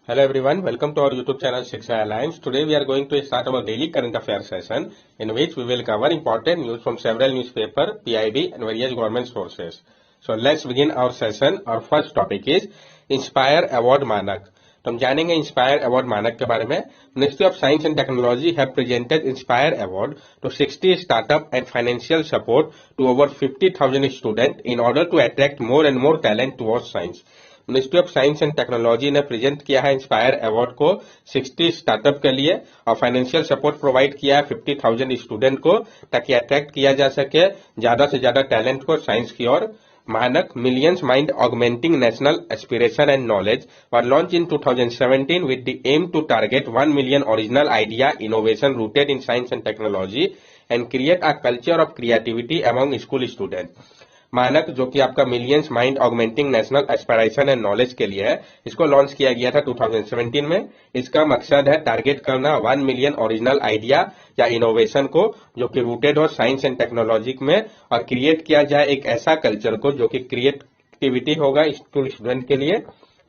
Hello everyone, welcome to our YouTube channel Shiksha Alliance. Today we are going to start our daily current affairs session in which we will cover important news from several newspaper, PIB and various government sources. So let's begin our session. Our first topic is Inspire Award मानक. तो हम जानेंगे inspire award मानक के बारे में. Ministry of science and technology have presented inspire award to 60 startup and financial support to over 50,000 student in order to attract more and more talent towards science. Ministry of science and technology ने present किया है inspire award को 60 startup के लिए और financial support provide किया है 50,000 student को ताकि अट्रैक्ट किया जा सके ज्यादा से ज्यादा टैलेंट को साइंस की ओर. मानक millions mind augmenting national aspiration and knowledge were launch in 2017 with the aim to target 1 million original idea innovation rooted in science and technology and create a culture of creativity among school students. मानक जो कि आपका millions mind augmenting national aspiration and knowledge के लिए है, इसको launch किया गया था 2017 में. इसका मकसद है टारगेट करना 1 मिलियन ओरिजिनल आइडिया या इनोवेशन को जो कि रूटेड हो साइंस एंड टेक्नोलॉजी में और क्रिएट किया जाए एक ऐसा कल्चर को जो कि क्रिएटिविटी होगा स्कूल स्टूडेंट के लिए.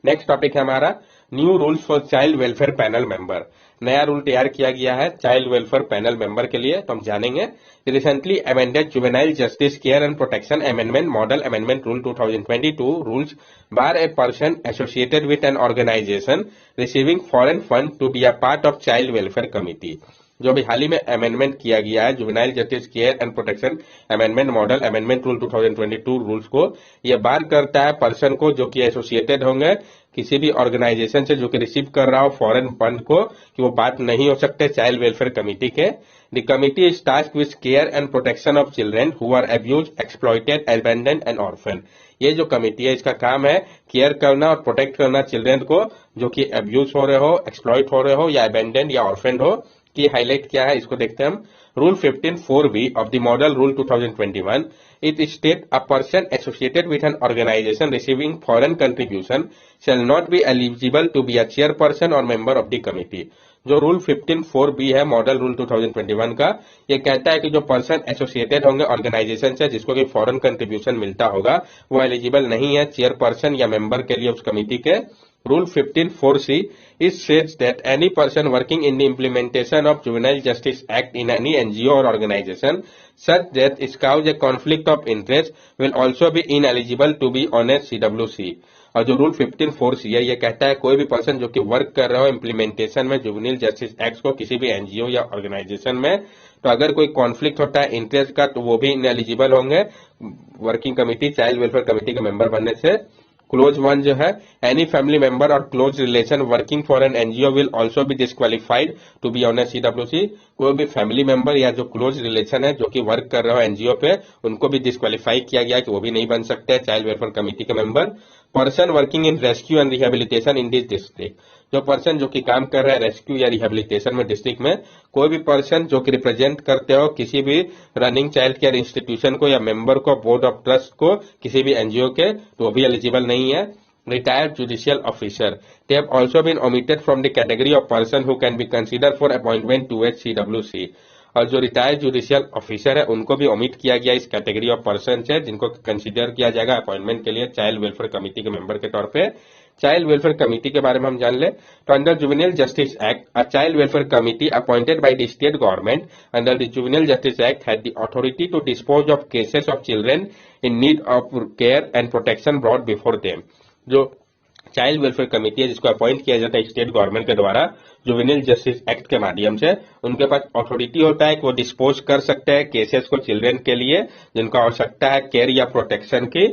नेक्स्ट टॉपिक है हमारा new rules for child welfare panel member. नया रूल तैयार किया गया है चाइल्ड वेलफेयर पैनल मेंबर के लिए, तो हम जानेंगे. Recently amended juvenile justice care and protection amendment model amendment rule 2022 rules bar a person associated with an organization receiving foreign fund to be a part of child welfare committee. जो भी हाल ही में अमेंडमेंट किया गया है juvenile justice care and protection amendment model amendment rule 2022 rules को, यह बार करता है पर्सन को जो कि एसोसिएटेड होंगे किसी भी ऑर्गेनाइजेशन से जो कि रिसीव कर रहा हो फॉरेन फंड को, कि वो बात नहीं हो सकते चाइल्ड वेलफेयर कमिटी के. The committee is tasked with care and protection of children who are abuse exploited abandoned and orphan. ये जो कमिटी है इसका काम है केयर करना और प्रोटेक्ट करना चिल्ड्रेन को जो कि अब्यूज हो रहे हो, एक्सप्लॉइट हो रहे हो या अबैंडन्ड या ऑर्फेंड हो. की हाईलाइट क्या है इसको देखते हैं हम. Rule 15(4)(b of the model rule 2021 it state a person associated with an organization receiving foreign contribution shall not be eligible to be a chairperson or member of the committee. जो rule 15(4)(b है model rule 2021 का, ये कहता है कि जो person associated होंगे organisation से जिसको कि फॉरेन कंट्रीब्यूशन मिलता होगा वो एलिजिबल नहीं है चेयरपर्सन या मेंबर के लिए उस कमिटी के. Rule 15(4)(c it says that any person working in the implementation of Juvenile Justice Act in any NGO or organization such that espouse a conflict of interest will also be ineligible to be on a CWC. और जो rule 15(4)(c है ये कहता है कोई भी person जो कि वर्क कर रहा हो इम्प्लीमेंटेशन में जुवेनाइल जस्टिस एक्ट को किसी भी एनजीओ या ऑर्गेनाइजेशन में, तो अगर कोई कॉन्फ्लिक्ट होता है इंटरेस्ट का तो वो भी इनएलिजिबल होंगे working committee child welfare committee के मेंबर बनने से. क्लोज 1 जो है एनी फैमिली मेंबर और close relation working for an NGO will also be disqualified to be on a CWC. कोई भी फैमिली मेंबर या जो क्लोज रिलेशन है जो कि वर्क कर रहा हो एनजीओ पे उनको भी डिस्क्वालिफाई किया गया कि वो भी नहीं बन सकते चाइल्ड वेलफेयर कमेटी के member. Person working in rescue and rehabilitation in this district. जो पर्सन जो कि काम कर रहा है रेस्क्यू या रिहेबिलिटेशन में डिस्ट्रिक्ट में, कोई भी पर्सन जो कि रिप्रेजेंट करते हो किसी भी रनिंग चाइल्ड केयर इंस्टीट्यूशन को या मेंबर को बोर्ड ऑफ ट्रस्ट को किसी भी एनजीओ के, तो वो भी एलिजिबल नहीं है. Retired judicial officer they have also been omitted from the category of person who can be consider for appointment to each CWC. और जो रिटायर्ड जुडिशियल ऑफिसर है उनको भी ओमिट किया गया इस कैटेगरी ऑफ पर्सन से जिनको कंसीडर किया जाएगा अपॉइंटमेंट के लिए चाइल्ड वेलफेयर कमेटी के मेंबर के तौर पे. चाइल्ड वेलफेयर कमेटी के बारे में हम जान ले तो under juvenile justice act a child welfare committee appointed by the state government under the juvenile justice act had the authority to dispose of cases of children in need of care and protection brought before them. जो child welfare committee है जिसको appoint किया जाता है state government के द्वारा juvenile justice act के माध्यम से, उनके पास अथॉरिटी होता है कि वो डिस्पोज कर सकते हैं केसेस को चिल्ड्रेन के लिए जिनको आवश्यकता है केयर या प्रोटेक्शन की.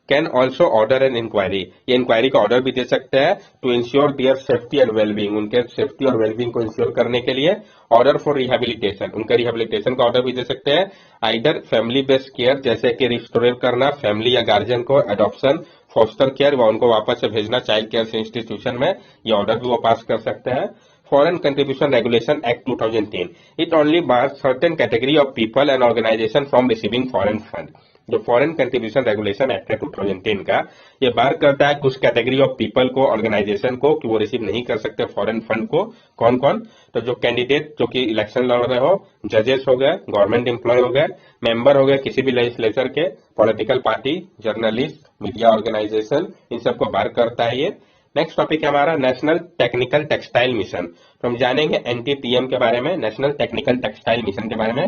Can also order an inquiry, ये इंक्वायरी का ऑर्डर भी दे सकते हैं to ensure their safety and wellbeing, उनके सेफ्टी और वेलबींग को इंश्योर करने के लिए. ऑर्डर फॉर रिहेबिलिटेशन, उनका रिहेबिलिटेशन का ऑर्डर भी दे सकते हैं. आइदर फैमिली बेस्ड केयर जैसे कि रिस्टोर करना फैमिली या गार्जियन को, एडॉप्शन, फॉस्टर केयर व उनको वापस से भेजना चाइल्ड केयर इंस्टीट्यूशन में, ये ऑर्डर भी वो पास कर सकते हैं. Foreign Contribution Regulation Act 2010 it only bars certain category of people and organization from receiving foreign fund. जो फॉरेन कंट्रीब्यूशन रेगुलेशन एक्ट है 2010 का, ये बार करता है कुछ कैटेगरी ऑफ पीपल को ऑर्गेनाइजेशन को कि वो रिसीव नहीं कर सकते फॉरेन फंड को. कौन कौन? तो जो कैंडिडेट जो कि इलेक्शन लड़ रहे हो, जजेस हो गए, गवर्नमेंट एम्प्लॉय हो गए, मेंबर हो गए किसी भी लेजिस्लेचर के, political party, journalist, media organization, इन सबको बार करता है ये. नेक्स्ट टॉपिक है हमारा नेशनल टेक्निकल टेक्सटाइल मिशन। तो हम जानेंगे NTTM के बारे में, नेशनल टेक्निकल टेक्सटाइल मिशन के बारे में।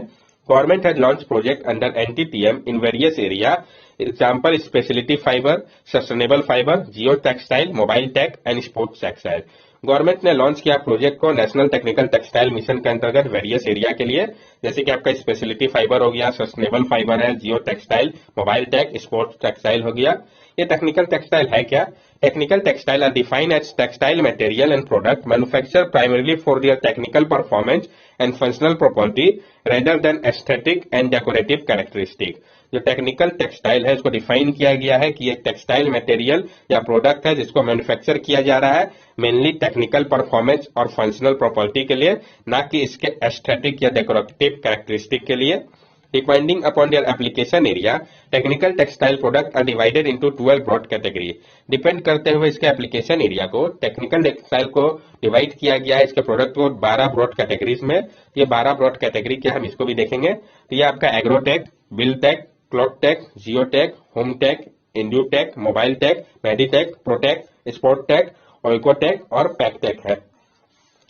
Government has launch project under NTTM in various area, example speciality fibre, sustainable fibre, geo textile, mobile tech and sports textile. Government ने लॉन्च किया प्रोजेक्ट को नेशनल टेक्निकल टेक्सटाइल मिशन के अंतर्गत various area के लिए, जैसे कि आपका स्पेशलिटी फाइबर हो गया, सस्टेनेबल फाइबर है, geo textile, mobile tech, sports textile हो गया। ये टेक्निकल टेक्सटाइल है क्या? Technical textile are defined as textile material and product manufacture primarily for their technical performance and functional property rather than aesthetic and decorative characteristic. जो technical textile है उसको define किया गया है कि एक टेक्सटाइल मटेरियल या प्रोडक्ट है जिसको मैन्युफैक्चर किया जा रहा है मेनली टेक्निकल परफॉर्मेंस और फंक्शनल प्रॉपर्टी के लिए, ना कि इसके एस्थेटिक या डेकोरेटिव कैरेक्टरिस्टिक के लिए। Depending upon their application area, technical textile products are divided into 12 broad category. Depend करते हुए इसके एप्लीकेशन एरिया को टेक्निकल टेक्सटाइल को डिवाइड किया गया है इसके प्रोडक्ट को 12 ब्रॉड कैटेगरीज में। ये 12 ब्रॉड कैटेगरी क्या, हम इसको भी देखेंगे। तो ये आपका agrotech, buildtech, clothtech, geotech, hometech, indutech, mobile tech, meditech, protech, sport tech, oekotech और पैकटेक है।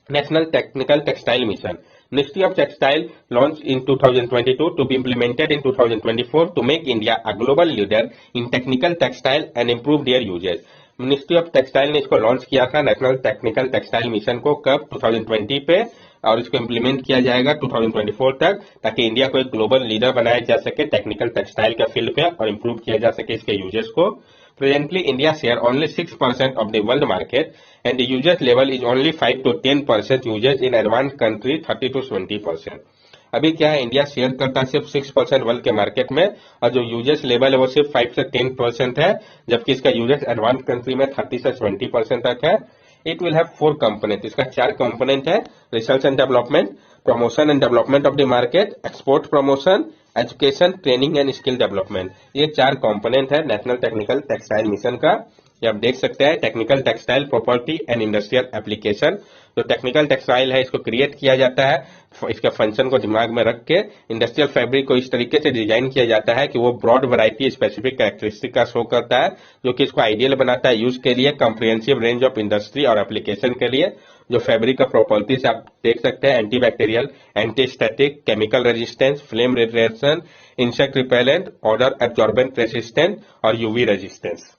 National technical textile mission Ministry of Textile launched in 2022 to be implemented in 2024 to make India a global leader in technical textile and improve their uses. Ministry of textile ने इसको launch किया था national technical textile mission को कब 2020 पे, और इसको implement किया जाएगा 2024 तक, ताकि इंडिया को एक ग्लोबल लीडर बनाया जा सके टेक्निकल टेक्सटाइल के फील्ड पे और इम्प्रूव किया जा सके इसके यूजेस को। Presently, India share only 6% of the world market, and the usage level is only 5 to 10% usage in advanced country 30 to 20%. अभी क्या है, इंडिया शेयर करता है सिर्फ 6% वर्ल्ड के मार्केट में, और जो यूजेस लेवल है वो सिर्फ 5 से 10% है, जबकि इसका यूजेस एडवांस कंट्री में 30 से 20% तक है। इट विल हैव 4 कंपोनेंट, इसका 4 कंपोनेंट है। Research and development, promotion and development of the market, export promotion, education, training and skill development. ये 4 कंपोनेंट है नेशनल टेक्निकल टेक्सटाइल मिशन का। ये आप देख सकते हैं, technical textile property and industrial application. जो टेक्निकल टेक्सटाइल है इसको क्रिएट किया जाता है, इसके फंक्शन को दिमाग में रख के इंडस्ट्रियल फैब्रिक को इस तरीके से डिजाइन किया जाता है कि वो ब्रॉड वैरायटी स्पेसिफिक कैरेक्टरिस्टिक का शो करता है, जो कि इसको आइडियल बनाता है यूज के लिए कॉम्प्रिहेंसिव रेंज ऑफ इंडस्ट्री और एप्लीकेशन के लिए। जो फैब्रिक का प्रॉपर्टीज आप देख सकते हैं, anti bacterial, anti static, chemical resistance, flame retention, insect repellent, order absorbent resistant और यूवी रेजिस्टेंस।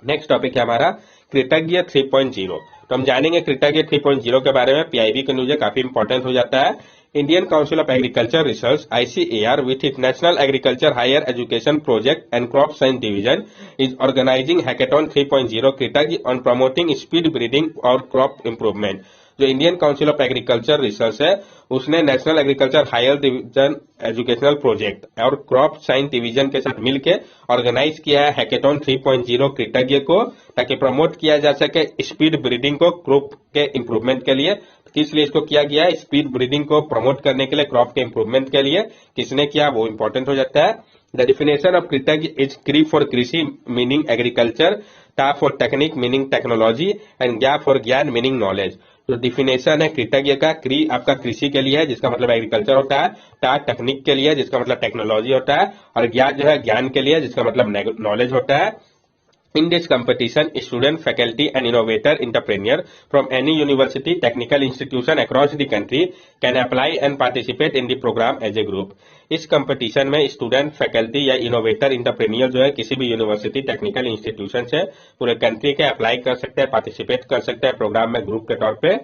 नेक्स्ट टॉपिक है हमारा कृतज्ञ 3.0। तो हम जानेंगे कृतज्ञ 3.0 के बारे में। पीआईबी के न्यूज काफी इंपॉर्टेंट हो जाता है। Indian council of agriculture research ICAR with its National Agriculture Higher Education Project and Crop Science Division is organizing Hackathon 3.0 कृतज्ञ on promoting speed breeding और crop improvement। जो Indian council of agriculture research है उसने national agriculture higher division educational project और crop science division के साथ मिलकर organise किया है हैकेथॉन 3.0 कृतज्ञ को, ताकि प्रमोट किया जा सके स्पीड ब्रीडिंग को क्रॉप के इंप्रूवमेंट के लिए। किस लिए इसको किया गया है? स्पीड ब्रीडिंग को प्रमोट करने के लिए, क्रॉप के इंप्रूवमेंट के लिए। किसने किया वो इंपॉर्टेंट हो जाता है। द डिफिनेशन ऑफ कृतज्ञ इज क्री फॉर कृषि मीनिंग एग्रीकल्चर, टा for technique meaning technology and ज्ञा फॉर ज्ञान मीनिंग नॉलेज। जो डिफिनेशन है कृतज्ञ का, क्री आपका कृषि के लिए है जिसका मतलब एग्रीकल्चर होता है, टा टेक्निक के लिए जिसका मतलब टेक्नोलॉजी होता है, और ज्ञान जो है ज्ञान के लिए जिसका मतलब नॉलेज होता है। In this competition, student, faculty and innovator entrepreneur from any university, technical institution across the country can apply and participate in the program as a group. इस कंपटीशन में स्टूडेंट, फैकल्टी या इनोवेटर इंटरप्रेन्योर जो है किसी भी university, technical institution से पूरे country के अप्लाई कर सकते हैं, पार्टिसिपेट कर सकते हैं प्रोग्राम में ग्रुप के तौर पे।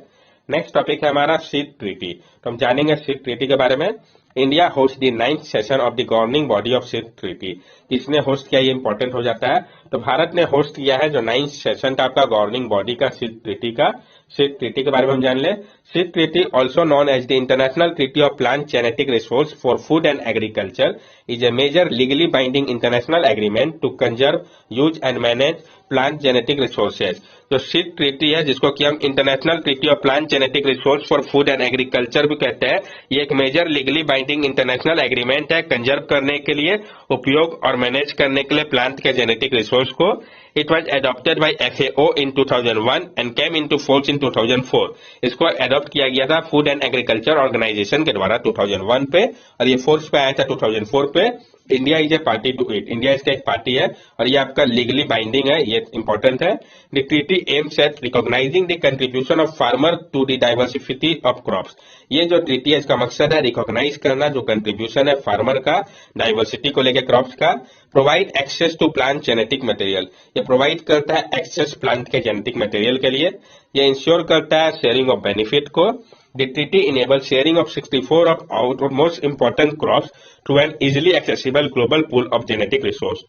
नेक्स्ट टॉपिक है हमारा सीड ट्रीटी। तो हम जानेंगे सीड ट्रीटी के बारे में। India host the 9th session of the governing body of seed treaty. किसने होस्ट किया, ये इंपॉर्टेंट हो जाता है। तो भारत ने होस्ट किया है जो 9th सेशन था आपका गवर्निंग बॉडी का सीड ट्रीटी का। सीड ट्रीटी के बारे में हम जान ले। Seed treaty also known as the international treaty of plant genetic resource for food and agriculture is a major legally binding international agreement to conserve, use and manage plant genetic resources. जो seed treaty है जिसको कि हम international treaty of plant genetic resource for food and agriculture भी कहते हैं, ये एक major legally binding international agreement है कंजर्व करने के लिए, उपयोग और मैनेज करने के लिए प्लांट के जेनेटिक रिसोर्स को। It was adopted by FAO in 2001 and came into force in 2004। इसको एडॉप्ट किया गया था फूड एंड एग्रीकल्चर ऑर्गेनाइजेशन के द्वारा 2001 पे, और ये फोर्स पे आया था 2004 पे। India is a party to it, India इसका एक पार्टी है और ये आपका लीगली बाइंडिंग है, ये इंपॉर्टेंट है। The treaty aims at recognising the contribution of farmer to the diversity of crops. ये जो ट्रीटी है इसका मकसद है रिकॉग्नाइज करना जो कंट्रीब्यूशन है फार्मर का डाइवर्सिटी को लेकर क्रॉप्स का। Provide access to plant genetic material, ये प्रोवाइड करता है एक्सेस प्लांट के जेनेटिक मटेरियल के लिए। ये इंश्योर करता है शेयरिंग ऑफ बेनिफिट को। The treaty enables sharing of 64 of our most important crops to an easily accessible global pool of genetic resource।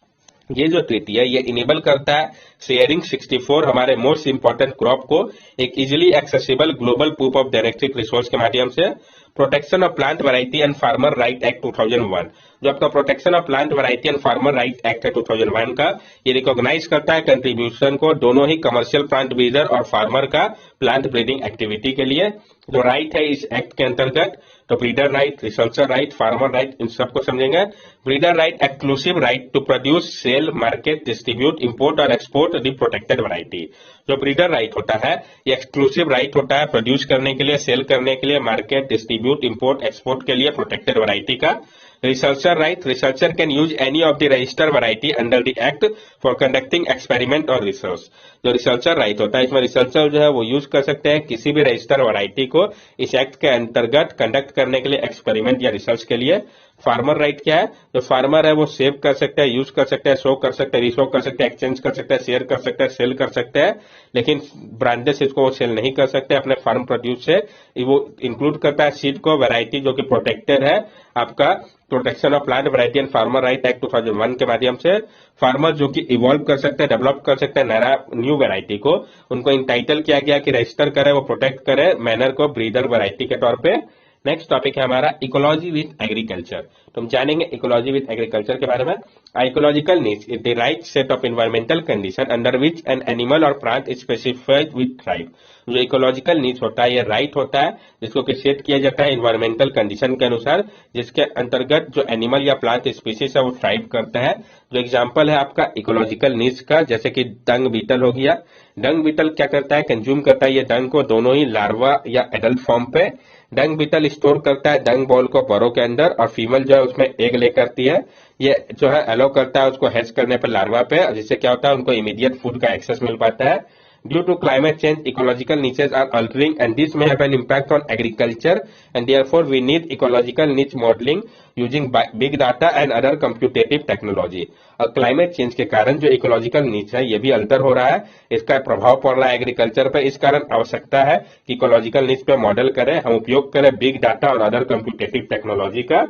ये जो ट्रीटी है ये इनेबल करता है शेयरिंग 64 हमारे मोस्ट इंपॉर्टेंट क्रॉप को एक easily accessible global pool of genetic resource के माध्यम से। Protection of plant variety and farmer right act 2001, जो आपका protection of plant variety and farmer right act है 2001 का, ये रिकॉग्नाइज करता है कंट्रीब्यूशन को दोनों ही कमर्शियल प्लांट ब्रीडर और फार्मर का प्लांट ब्रीडिंग एक्टिविटी के लिए। जो राइट है इस एक्ट के अंतर्गत, तो breeder right, researcher right, farmer right, इन सबको समझेंगे। Breeder right exclusive right to produce, sell, market, distribute, import और एक्सपोर्ट द प्रोटेक्टेड वैरायटी। जो ब्रीडर राइट होता है ये एक्सक्लूसिव राइट होता है प्रोड्यूस करने के लिए, सेल करने के लिए, मार्केट, डिस्ट्रीब्यूट, इंपोर्ट, एक्सपोर्ट के लिए प्रोटेक्टेड वैरायटी का। Researcher right, researcher can use any of the registered variety under the act for conducting experiment और रिसर्च। जो रिसर्चर राइट होता है इसमें रिसर्चर जो है वो यूज कर सकते हैं किसी भी रजिस्टर्ड वैरायटी को इस एक्ट के अंतर्गत कंडक्ट करने के लिए, एक्सपेरिमेंट या रिसर्च के लिए। फार्मर राइट क्या है, जो फार्मर है वो सेव कर सकते हैं, यूज कर सकते हैं, शो कर सकते हैं, रिशो कर सकते हैं, एक्सचेंज कर सकते हैं, शेयर कर सकते हैं, सेल कर सकते हैं, लेकिन ब्रांडेड सीड को वो सेल नहीं कर सकते अपने फार्म प्रोड्यूस से। वो इंक्लूड करता है सीड को, वैरायटी जो कि प्रोटेक्टेड है आपका protection of plant variety and farmer right act 2001 के माध्यम से। फार्मर जो कि इवॉल्व कर सकते हैं, डेवलप कर सकते हैं नया न्यू वैरायटी को, उनको इंटाइटल किया गया कि रजिस्टर करे, वो प्रोटेक्ट करे मैनर को ब्रीडर वैरायटी के तौर पे। नेक्स्ट टॉपिक है हमारा इकोलॉजी विद एग्रीकल्चर। तो हम जानेंगे इकोलॉजी विद एग्रीकल्चर के बारे में। Ecological needs is the right set of environmental condition under which an animal और प्लांट स्पेसिफाइड विद थ्राइव। जो इकोलॉजिकल नीड्स होता है ये राइट होता है जिसको कि सेट किया जाता है एनवायरमेंटल कंडीशन के अनुसार, जिसके अंतर्गत जो एनिमल या प्लांट स्पीसीज है वो थ्राइव करता है। जो एग्जांपल है आपका इकोलॉजिकल नीड्स का, जैसे कि डंग बीटल हो गया। डंग बीटल क्या करता है, कंज्यूम करता है ये डंग को दोनों ही लार्वा या एडल्ट फॉर्म पे। डंग बीटल स्टोर करता है डंग बॉल को बरो के अंदर और फीमेल जो है उसमें एग ले करती है। ये जो है अलो करता है उसको हैच करने पर लार्वा पे, जिससे क्या होता है उनको इमीडिएट फूड का एक्सेस मिल पाता है। Due to climate change, ecological niches are altering and this may have an impact on agriculture and therefore we need ecological niche modeling using big data and other computative technology। और climate change के कारण जो ecological नीच है ये भी alter हो रहा है, इसका प्रभाव पड़ रहा है एग्रीकल्चर पर। इस कारण आवश्यकता है कि इकोलॉजिकल नीच पे मॉडल करें, हम उपयोग करें बिग डाटा और अदर कंप्यूटेटिव टेक्नोलॉजी का।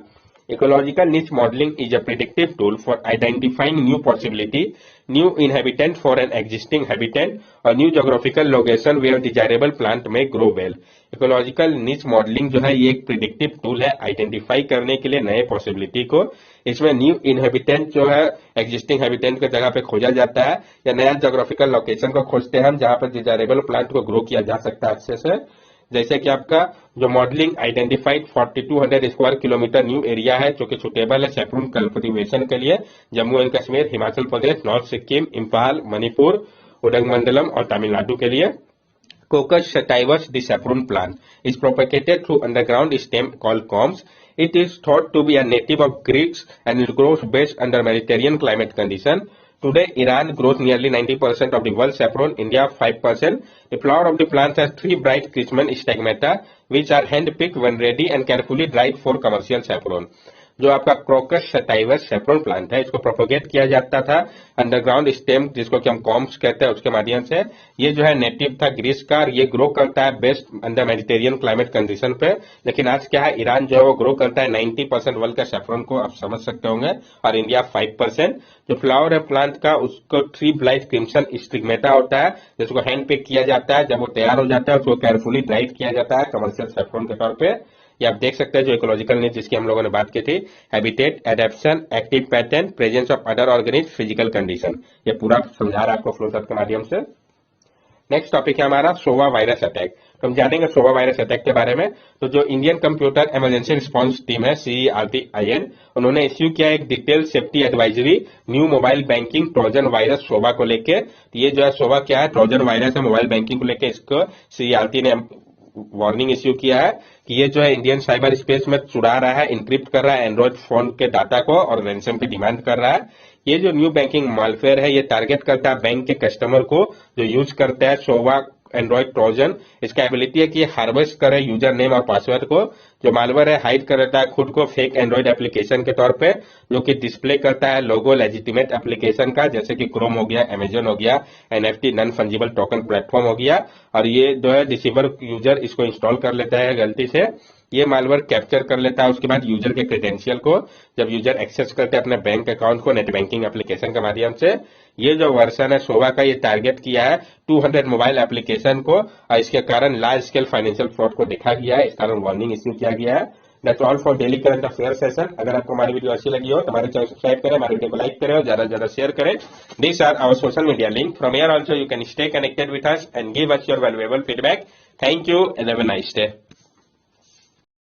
Ecological niche modeling is a predictive tool for identifying new possibility, new inhabitant for an existing habitat, or new geographical location where desirable plant may grow well। Ecological niche modeling जो है ये एक predictive tool है identify करने के लिए नए possibility को। इसमें न्यू इनहेबिटेंट जो है एग्जिस्टिंग हैबिटेंट की जगह पे खोजा जाता है या नया जोग्राफिकल लोकेशन को खोजते हैं हम जहां पर डिजायरेबल प्लांट को ग्रो किया जा सकता है अच्छे से। जैसे कि आपका जो modelling identified 4200 square kilometre new area है जो कि सुटेबल है सैफरन कल्टीवेशन के लिए, जम्मू एंड कश्मीर, हिमाचल प्रदेश, नॉर्थ सिक्किम, इम्फाल, मणिपुर, उदगमंडलम और तमिलनाडु के लिए। Cocos sativus, the saffron plant, is propagated through underground stem called corms. It is thought to be a native of Greece and it grows best under Mediterranean climate condition. Today, Iran grows nearly 90% of the world's saffron, India 5%. The flower of the plant has 3 bright Christmas stigmata, which are hand-picked when ready and carefully dried for commercial saffron। जो आपका crocus sativus saffron plant है इसको propagate किया जाता था underground stem जिसको कि हम कॉम्स कहते हैं उसके माध्यम से। ये जो है नेटिव था ग्रीस का, ये ग्रो करता है best under Mediterranean climate condition पे। लेकिन आज क्या है, ईरान जो है वो ग्रो करता है 90% वर्ल्ड का सैफरन को, आप समझ सकते होंगे, और इंडिया 5%। जो फ्लावर है प्लांट का उसको 3 ब्राइट क्रिम्सन स्टिग्मेटा होता है जिसको हैंड पिक किया जाता है। जब वो तैयार हो जाता है उसको केयरफुली ड्राइड किया जाता है कमर्शियल सैफरन के तौर पे। ये आप देख सकते हैं जो इकोलॉजिकल नीड जिसकी हम लोगों ने बात की थी, habitat, adaptation, active pattern, presence of other organism, physical condition, ये पूरा समझा रहा है आपको फ्लो चार्ट के माध्यम से। नेक्स्ट टॉपिक है हमारा सोवा वायरस अटैक। तो हम जानेंगे सोवा वायरस अटैक के बारे में। तो जो Indian computer emergency response team है CERT-IN, उन्होंने इश्यू किया एक detail safety advisory new mobile banking trojan virus Sova को लेके। ये जो है सोवा क्या है, ट्रोजन वायरस है मोबाइल बैंकिंग को लेके, इसको CERT ने वार्निंग इश्यू किया है कि ये जो है इंडियन साइबर स्पेस में चुरा रहा है, इंक्रिप्ट कर रहा है एंड्रॉइड फोन के डाटा को और रैंसम की डिमांड कर रहा है। ये जो न्यू बैंकिंग मालवेयर है ये टारगेट करता है बैंक के कस्टमर को जो यूज करता है सोवा एंड्रॉइड ट्रोजन। इसका एबिलिटी है कि ये हार्वेस्ट करे यूजर नेम और पासवर्ड को। जो मालवेयर है हाइड कर देता है खुद को फेक एंड्रॉइड एप्लीकेशन के तौर पे, जो कि डिस्प्ले करता है लोगो लेजिटिमेट एप्लीकेशन का, जैसे कि क्रोम हो गया, अमेजन हो गया, NFT non fungible token platform हो गया। और ये जो है डिसीवर यूजर इसको इंस्टॉल कर लेता है गलती से। ये मालवेयर कैप्चर कर लेता है उसके बाद यूजर के क्रेडेंशियल को, जब यूजर एक्सेस करते हैं अपने बैंक अकाउंट को नेट बैंकिंग एप्लीकेशन के माध्यम से। ये जो वर्जन है सोवा का ये टारगेट किया है 200 मोबाइल एप्लीकेशन को और इसके कारण लार्ज स्केल फाइनेंशियल फ्रॉड को देखा गया है। इस कारण वार्निंग इश्यू किया गया है। That's all for daily current affair session. अगर आपको हमारी वीडियो अच्छी लगी हो तो हमारे चैनल सब्सक्राइब करें, हमारे वीडियो को लाइक करें और ज्यादा से ज्यादा शेयर करें। These are our social media link. From here also you can stay connected with us and give us your valuable feedback. Thank you and have a nice day.